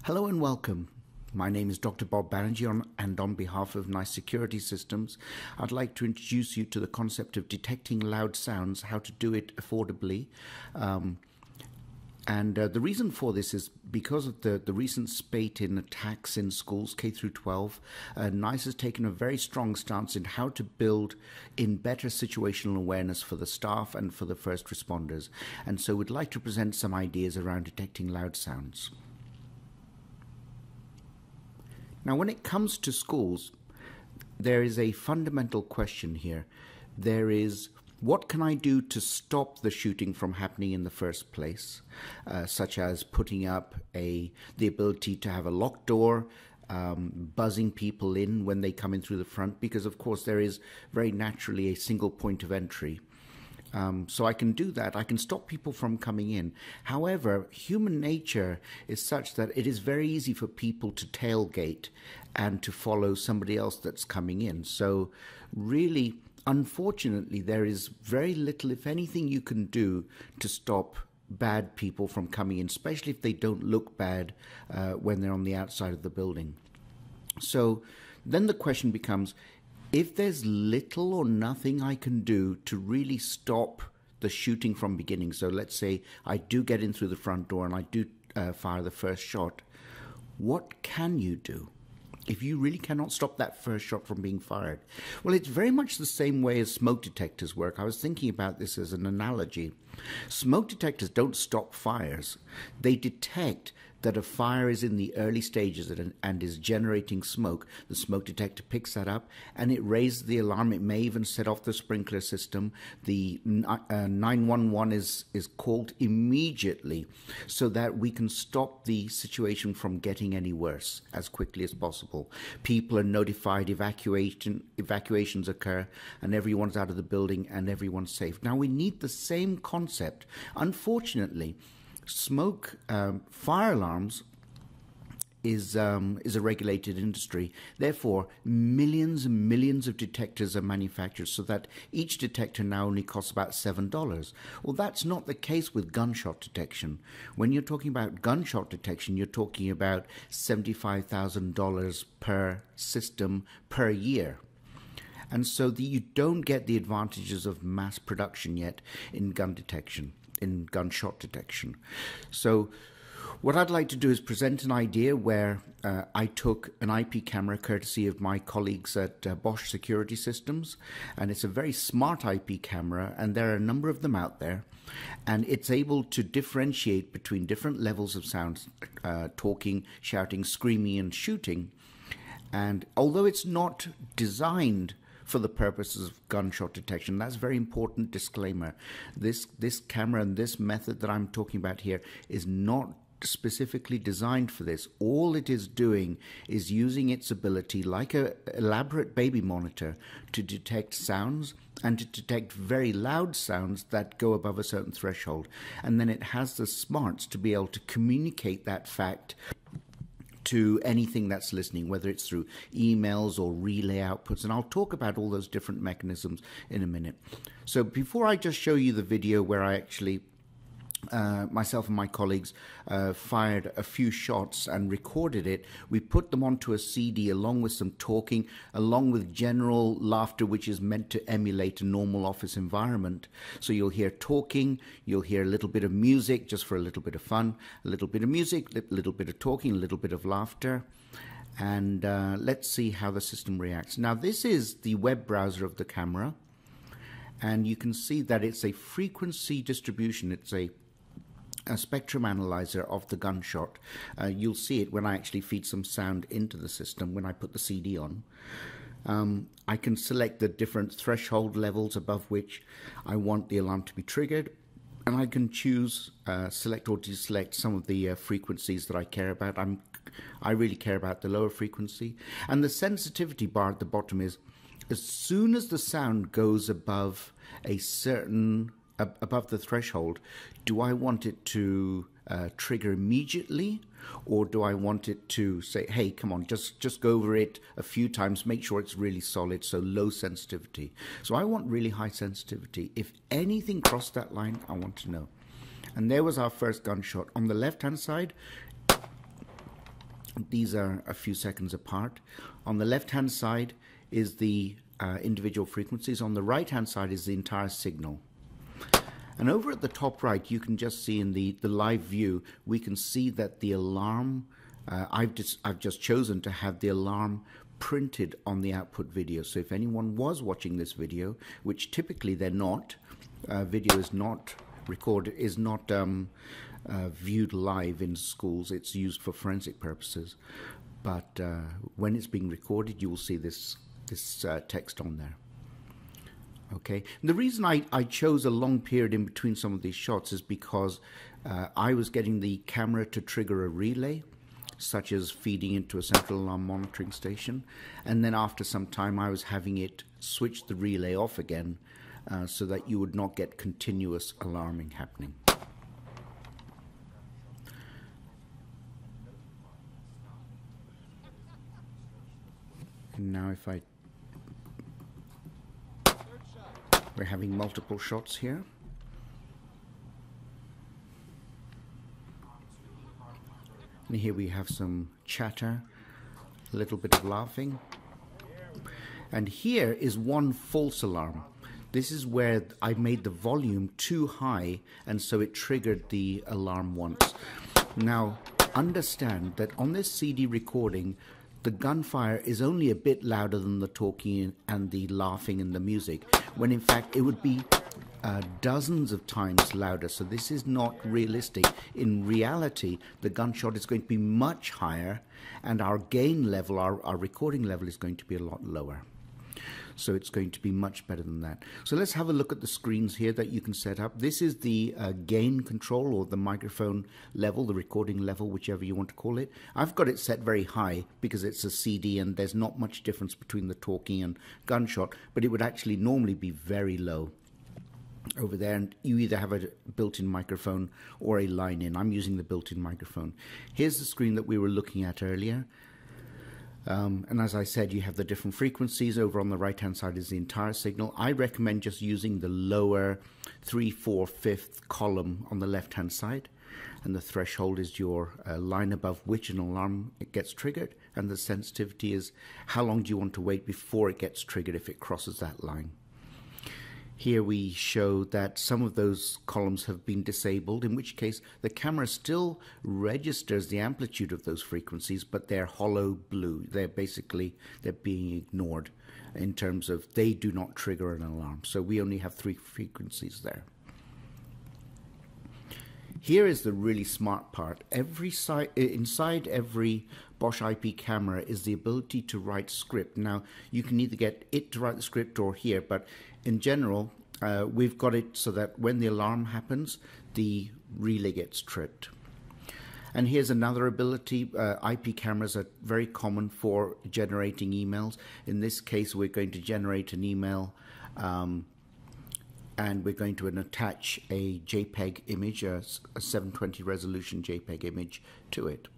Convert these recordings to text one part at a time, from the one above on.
Hello and welcome. My name is Dr. Bob Banerjee, and on behalf of NICE Security Systems, I'd like to introduce you to the concept of detecting loud sounds, how to do it affordably. The reason for this is because of the recent spate in attacks in schools, K through 12, NICE has taken a very strong stance in how to build in better situational awareness for the staff and for the first responders. And so we'd like to present some ideas around detecting loud sounds. Now, when it comes to schools, there is a fundamental question here. There is, what can I do to stop the shooting from happening in the first place, such as putting up the ability to have a locked door, buzzing people in when they come in through the front, because of course there is very naturally a single point of entry. So I can do that. I can stop people from coming in. However, human nature is such that it is very easy for people to tailgate and to follow somebody else that's coming in. So really, unfortunately, there is very little, if anything, you can do to stop bad people from coming in, especially if they don't look bad when they're on the outside of the building. So then the question becomes, if there's little or nothing I can do to really stop the shooting from beginning, so let's say I do get in through the front door and I do fire the first shot, what can you do if you really cannot stop that first shot from being fired? Well, it's very much the same way as smoke detectors work. I was thinking about this as an analogy. Smoke detectors don't stop fires. They detect that a fire is in the early stages and is generating smoke. The smoke detector picks that up and it raises the alarm. It may even set off the sprinkler system. The 911 is called immediately so that we can stop the situation from getting any worse as quickly as possible. People are notified, evacuations occur, and everyone's out of the building and everyone's safe. Now we need the same concept. Unfortunately, fire alarms is a regulated industry. Therefore, millions and millions of detectors are manufactured so that each detector now only costs about $7. Well, that's not the case with gunshot detection. When you're talking about gunshot detection, you're talking about $75,000 per system per year. And so you don't get the advantages of mass production yet in gunshot detection. So what I'd like to do is present an idea where I took an IP camera courtesy of my colleagues at Bosch Security Systems, and it's a very smart IP camera, and there are a number of them out there, and it's able to differentiate between different levels of sound, talking, shouting, screaming, and shooting. And although it's not designed for the purposes of gunshot detection, that's a very important disclaimer. This camera and this method that I'm talking about here is not specifically designed for this. All it is doing is using its ability, like an elaborate baby monitor, to detect sounds and to detect very loud sounds that go above a certain threshold. And then it has the smarts to be able to communicate that fact to anything that's listening, whether it's through emails or relay outputs. And I'll talk about all those different mechanisms in a minute. So before I just show you the video where I actually, myself and my colleagues fired a few shots and recorded it, we put them onto a CD along with some talking, along with general laughter, which is meant to emulate a normal office environment. So you'll hear talking, you'll hear a little bit of music just for a little bit of fun, a little bit of music, a little bit of talking, a little bit of laughter. And let's see how the system reacts. Now, this is the web browser of the camera, and you can see that it's a frequency distribution. It's a spectrum analyzer of the gunshot. You'll see it when I actually feed some sound into the system when I put the CD on. I can select the different threshold levels above which I want the alarm to be triggered, and I can choose, select or deselect some of the frequencies that I care about. I really care about the lower frequency. And the sensitivity bar at the bottom is, as soon as the sound goes above a certain above the threshold, do I want it to trigger immediately, or do I want it to say, hey, come on, just go over it a few times, make sure it's really solid, so low sensitivity. So I want really high sensitivity. If anything crossed that line, I want to know. And there was our first gunshot. On the left-hand side, These are a few seconds apart. On the left-hand side is the individual frequencies. On the right-hand side is the entire signal. And over at the top right, you can just see in the live view, we can see that the alarm, I've just chosen to have the alarm printed on the output video. So if anyone was watching this video, which typically they're not, video is not recorded, is not viewed live in schools. It's used for forensic purposes. But when it's being recorded, you will see this text on there. Okay. And the reason I chose a long period in between some of these shots is because I was getting the camera to trigger a relay, such as feeding into a central alarm monitoring station. And then after some time, I was having it switch the relay off again so that you would not get continuous alarming happening. And now if we're having multiple shots here. And here we have some chatter, a little bit of laughing. And here is one false alarm. This is where I made the volume too high, and so it triggered the alarm once. Now, understand that on this CD recording, the gunfire is only a bit louder than the talking and the laughing and the music, when in fact it would be dozens of times louder. So this is not realistic. In reality, the gunshot is going to be much higher, and our gain level, our recording level, is going to be a lot lower. So it's going to be much better than that. So let's have a look at the screens here that you can set up. This is the gain control, or the microphone level, the recording level, whichever you want to call it. I've got it set very high because it's a CD and there's not much difference between the talking and gunshot, but it would actually normally be very low over there, and you either have a built-in microphone or a line-in. I'm using the built-in microphone. Here's the screen that we were looking at earlier. And as I said, you have the different frequencies. Over on the right-hand side is the entire signal. I recommend just using the lower 3, 4, 5th column on the left-hand side. And the threshold is your line above which an alarm gets triggered. And the sensitivity is how long do you want to wait before it gets triggered if it crosses that line. Here we show that some of those columns have been disabled, in which case the camera still registers the amplitude of those frequencies, but they're hollow blue. They're being ignored in terms of they do not trigger an alarm. So we only have 3 frequencies there. Here is the really smart part. Inside every Bosch IP camera is the ability to write script. Now, you can either get it to write the script or here, but in general, we've got it so that when the alarm happens, the relay gets tripped. And here's another ability. IP cameras are very common for generating emails. In this case, we're going to generate an email and we're going to attach a JPEG image, a 720 resolution JPEG image to it.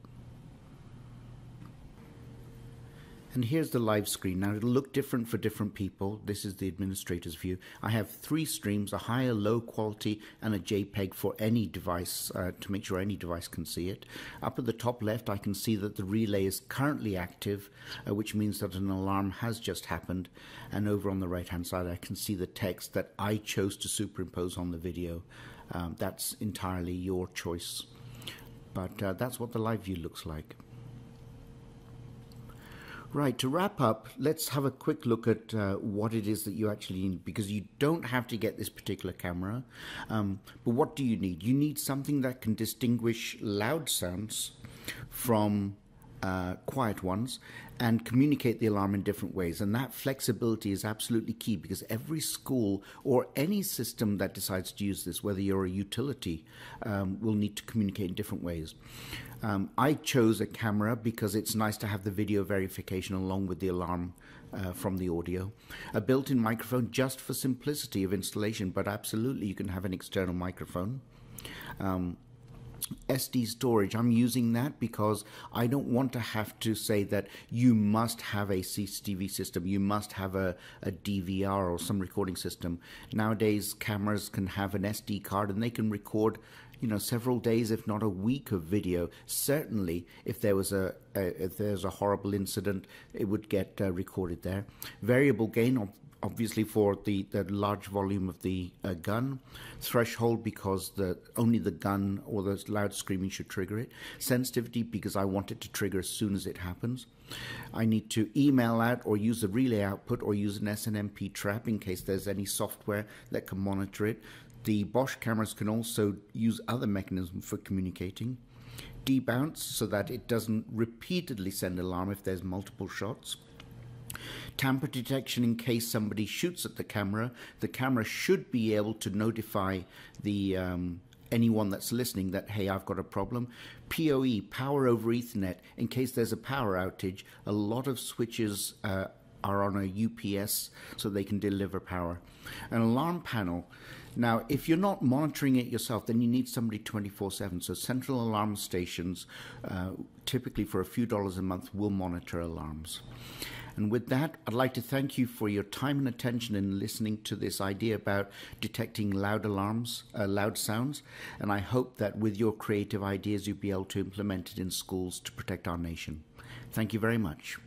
And here's the live screen. Now it'll look different for different people. This is the administrator's view. I have 3 streams, a higher, low quality, and a JPEG for any device to make sure any device can see it. Up at the top left, I can see that the relay is currently active, which means that an alarm has just happened. And over on the right-hand side, I can see the text that I chose to superimpose on the video. That's entirely your choice. But that's what the live view looks like. Right, to wrap up, let's have a quick look at what it is that you actually need, because you don't have to get this particular camera. But what do you need? You need something that can distinguish loud sounds from quiet ones and communicate the alarm in different ways. And that flexibility is absolutely key, because every school or any system that decides to use this, whether you're a utility, will need to communicate in different ways. I chose a camera because it's nice to have the video verification along with the alarm from the audio. A built-in microphone just for simplicity of installation, but absolutely you can have an external microphone. SD storage, I'm using that because I don't want to have to say that you must have a CCTV system, you must have a DVR or some recording system. Nowadays cameras can have an SD card and they can record several days, if not a week of video. Certainly, if there's a horrible incident, it would get recorded there. Variable gain, obviously for the large volume of the gun. Threshold, because only the gun or the loud screaming should trigger it. Sensitivity, because I want it to trigger as soon as it happens. I need to email out or use a relay output or use an SNMP trap in case there's any software that can monitor it. The Bosch cameras can also use other mechanisms for communicating. Debounce, so that it doesn't repeatedly send alarm if there's multiple shots. Tamper detection, in case somebody shoots at the camera should be able to notify the anyone that's listening that, hey, I've got a problem. PoE, power over Ethernet, in case there's a power outage. A lot of switches are on a UPS, so they can deliver power. An alarm panel. Now, if you're not monitoring it yourself, then you need somebody 24/7. So central alarm stations, typically for a few dollars a month, will monitor alarms. And with that, I'd like to thank you for your time and attention in listening to this idea about detecting loud alarms, loud sounds. And I hope that with your creative ideas, you'll be able to implement it in schools to protect our nation. Thank you very much.